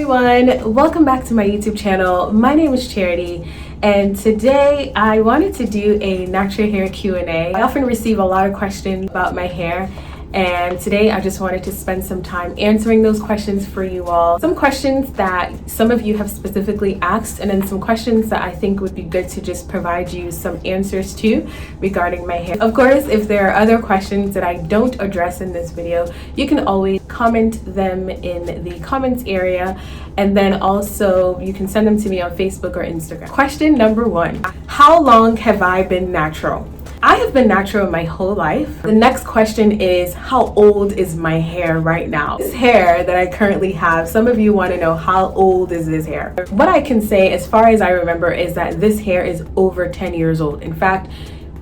everyone, welcome back to my YouTube channel. My name is Charity, and today I wanted to do a natural hair Q&A. I often receive a lot of questions about my hair, and today I just wanted to spend some time answering those questions for you all. Some questions that some of you have specifically asked, and then some questions that I think would be good to just provide you some answers to regarding my hair. Of course, if there are other questions that I don't address in this video, you can always comment them in the comments area, and then also you can send them to me on Facebook or Instagram. Question number 1, how long have I been natural? I have been natural my whole life. The next question is, how old is my hair right now? This hair that I currently have, some of you want to know, how old is this hair? What I can say, as far as I remember, is that this hair is over 10 years old. In fact,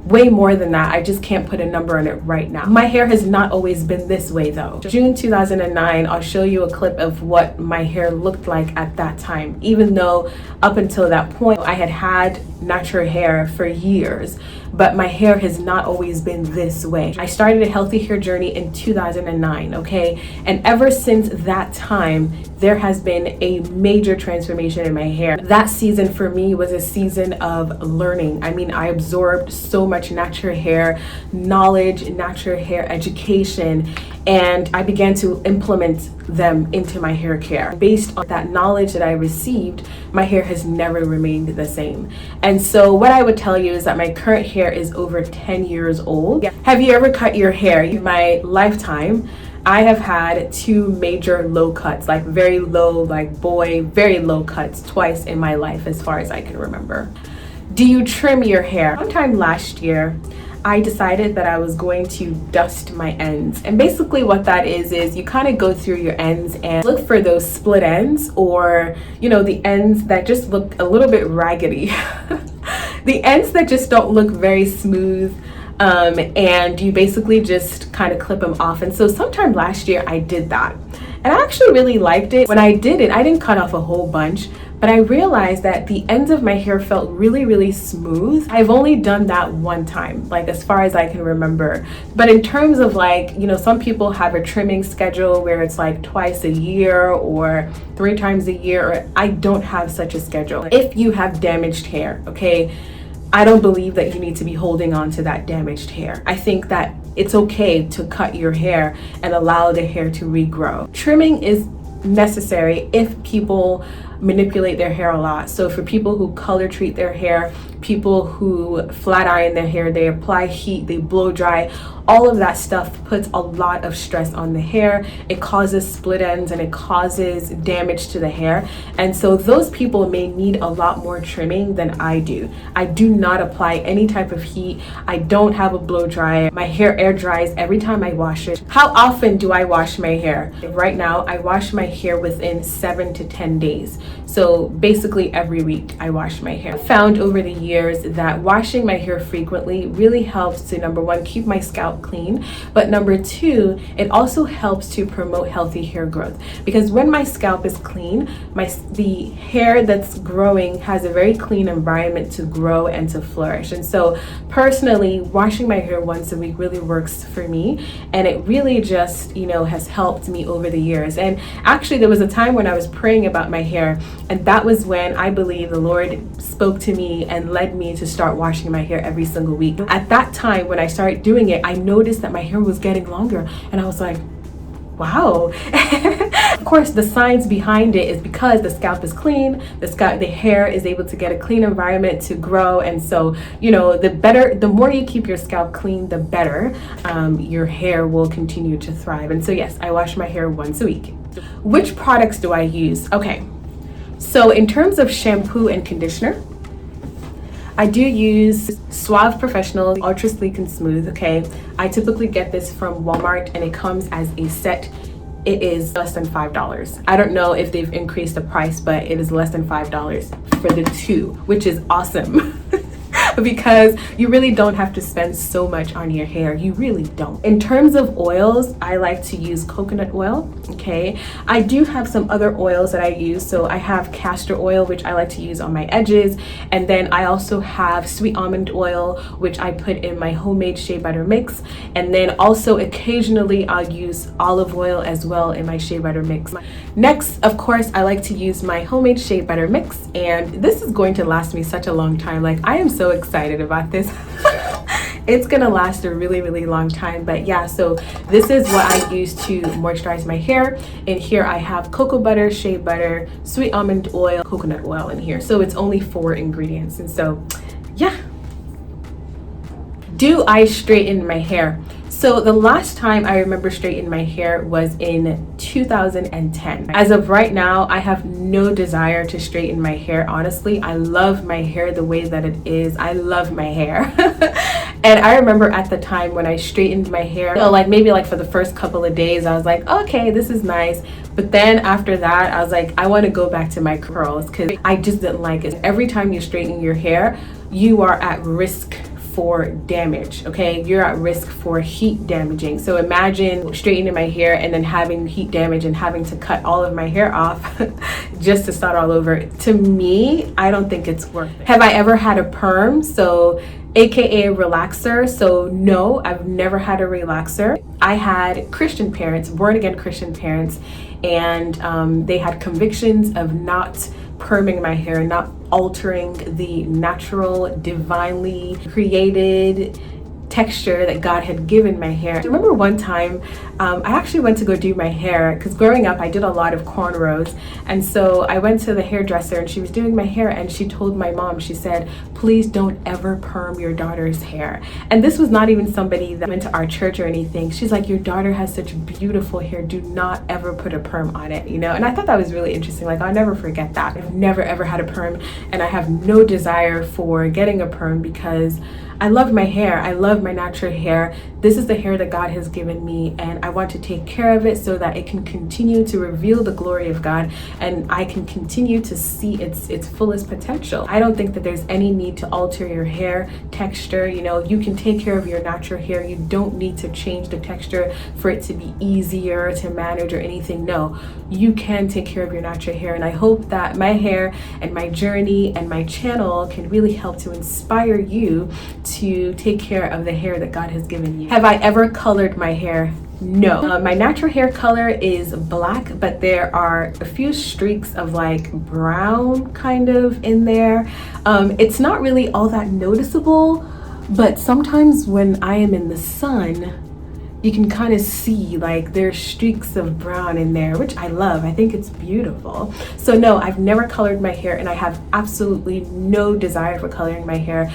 way more than that. I just can't put a number on it right now. My hair has not always been this way though. June 2009, I'll show you a clip of what my hair looked like at that time. Even though up until that point, I had natural hair for years, but my hair has not always been this way. I started a healthy hair journey in 2009, okay? And ever since that time, there has been a major transformation in my hair. That season for me was a season of learning. I mean, I absorbed so much natural hair knowledge, natural hair education, and I began to implement them into my hair care. Based on that knowledge that I received, my hair has never remained the same. And so what I would tell you is that my current hair is over 10 years old. Have you ever cut your hair? In my lifetime, I have had 2 major low cuts, like very low, very low cuts twice in my life as far as I can remember. Do you trim your hair? Sometime last year, I decided that I was going to dust my ends. And basically what that is you kind of go through your ends and look for those split ends, or, the ends that just look a little bit raggedy. The ends that just don't look very smooth. And you basically just kind of clip them off. And so sometime last year I did that, and I actually really liked it. When I did it, I didn't cut off a whole bunch, but I realized that the ends of my hair felt really, really smooth. I've only done that one time, as far as I can remember. But in terms of some people have a trimming schedule where it's twice a year or 3 times a year, or I don't have such a schedule. If you have damaged hair, okay, I don't believe that you need to be holding on to that damaged hair. I think that it's okay to cut your hair and allow the hair to regrow. Trimming is necessary if people manipulate their hair a lot. So for people who color treat their hair, people who flat iron their hair, they apply heat, they blow dry, all of that stuff puts a lot of stress on the hair. It causes split ends and it causes damage to the hair. And so those people may need a lot more trimming than I do. I do not apply any type of heat. I don't have a blow dry. My hair air dries every time I wash it. How often do I wash my hair? Right now, I wash my hair within 7 to 10 days. So basically every week I wash my hair. I found over the years that washing my hair frequently really helps to, number 1, keep my scalp clean, but number 2, it also helps to promote healthy hair growth, because when my scalp is clean, the hair that's growing has a very clean environment to grow and to flourish. And so personally, washing my hair once a week really works for me, and it really just has helped me over the years. And actually there was a time when I was praying about my hair, and that was when I believe the Lord spoke to me and led me to start washing my hair every single week. At that time, when I started doing it, I noticed that my hair was getting longer, and I was like, wow. Of course, the science behind it is because the scalp is clean, the hair is able to get a clean environment to grow. And so, the more you keep your scalp clean, the better your hair will continue to thrive. And so yes, I wash my hair once a week. Which products do I use? Okay, so in terms of shampoo and conditioner, I do use Suave Professional Ultra Sleek and Smooth, okay? I typically get this from Walmart, and it comes as a set. It is less than $5. I don't know if they've increased the price, but it is less than $5 for the 2, which is awesome. because you really don't have to spend so much on your hair. You really don't. In terms of oils, I like to use coconut oil. Okay, I do have some other oils that I use. So I have castor oil, which I like to use on my edges, and then I also have sweet almond oil, which I put in my homemade shea butter mix, and then also occasionally I'll use olive oil as well in my shea butter mix. Next, of course, I like to use my homemade shea butter mix, and this is going to last me such a long time. Like, I am so excited about this. It's gonna last a really, really long time. But yeah, so this is what I use to moisturize my hair. In here I have cocoa butter, shea butter, sweet almond oil, coconut oil in here. So it's only 4 ingredients. And so yeah. Do I straighten my hair? So the last time I remember straightening my hair was in 2010. As of right now, I have no desire to straighten my hair. Honestly, I love my hair the way that it is. I love my hair. And I remember at the time when I straightened my hair, like maybe like for the first couple of days, I was like, okay, this is nice. But then after that, I was like, I want to go back to my curls because I just didn't like it. Every time you straighten your hair, you are at risk for damage. Okay, you're at risk for heat damaging. So imagine straightening my hair and then having heat damage and having to cut all of my hair off just to start all over. To me, I don't think it's worth it. Have I ever had a perm? So AKA relaxer. So no, I've never had a relaxer. I had Christian parents, born again Christian parents, and they had convictions of not perming my hair, not altering the natural, divinely created texture that God had given my hair. I remember one time I actually went to go do my hair because growing up I did a lot of cornrows, and so I went to the hairdresser and she was doing my hair and she told my mom, she said, please don't ever perm your daughter's hair. And this was not even somebody that went to our church or anything. She's like, your daughter has such beautiful hair, do not ever put a perm on it, you know? And I thought that was really interesting. Like, I'll never forget that. I've never ever had a perm, and I have no desire for getting a perm because I love my hair. I love my natural hair. This is the hair that God has given me, and I want to take care of it so that it can continue to reveal the glory of God and I can continue to see its fullest potential. I don't think that there's any need to alter your hair texture. You know, you can take care of your natural hair. You don't need to change the texture for it to be easier to manage or anything. No, you can take care of your natural hair, and I hope that my hair and my journey and my channel can really help to inspire you to take care of the hair that God has given you. Have I ever colored my hair? No. My natural hair color is black, but there are a few streaks of like brown kind of in there. It's not really all that noticeable, but sometimes when I am in the sun, you can kind of see like there's streaks of brown in there, which I love. I think it's beautiful. So no, I've never colored my hair, and I have absolutely no desire for coloring my hair.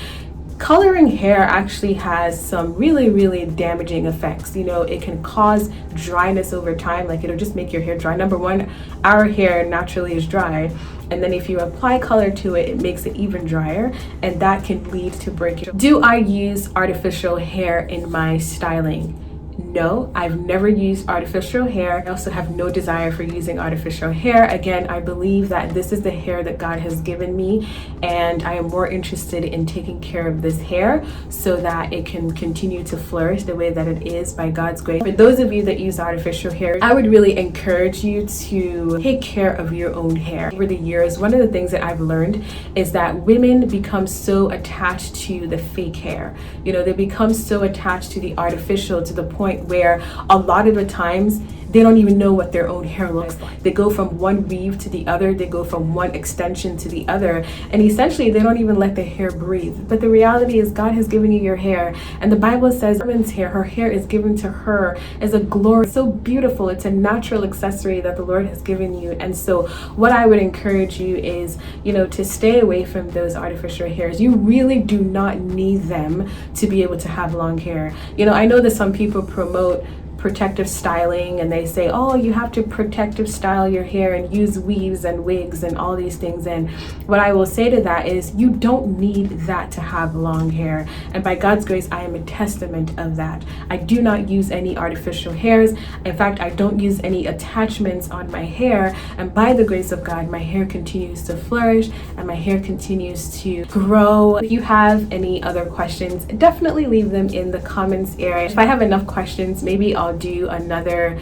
Coloring hair actually has some really, really damaging effects. You know, it can cause dryness over time. Like, it'll just make your hair dry. Number one, our hair naturally is dry, and then if you apply color to it, it makes it even drier, and that can lead to breakage. Do I use artificial hair in my styling? No, I've never used artificial hair. I also have no desire for using artificial hair. Again, I believe that this is the hair that God has given me, and I am more interested in taking care of this hair so that it can continue to flourish the way that it is by God's grace. For those of you that use artificial hair, I would really encourage you to take care of your own hair. Over the years, one of the things that I've learned is that women become so attached to the fake hair. You know, they become so attached to the artificial to the point where a lot of the times they don't even know what their own hair looks like. They go from one weave to the other, they go from one extension to the other, and essentially they don't even let their hair breathe. But the reality is God has given you your hair, and the Bible says woman's hair, her hair is given to her as a glory. It's so beautiful. It's a natural accessory that the Lord has given you. And so what I would encourage you is, you know, to stay away from those artificial hairs. You really do not need them to be able to have long hair. You know, I know that some people promote protective styling, and they say, oh, you have to protective style your hair and use weaves and wigs and all these things. And what I will say to that is, you don't need that to have long hair. And by God's grace, I am a testament of that. I do not use any artificial hairs. In fact, I don't use any attachments on my hair. And by the grace of God, my hair continues to flourish and my hair continues to grow. If you have any other questions, definitely leave them in the comments area. If I have enough questions, maybe I'll do another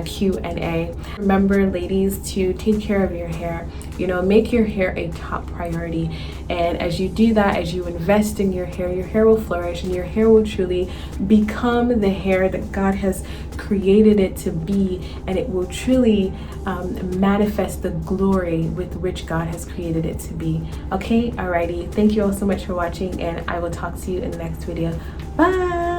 Q&A. Remember, ladies, to take care of your hair. You know, make your hair a top priority. And as you do that, as you invest in your hair will flourish and your hair will truly become the hair that God has created it to be, and it will truly manifest the glory with which God has created it to be. Okay, alrighty. Thank you all so much for watching, and I will talk to you in the next video. Bye.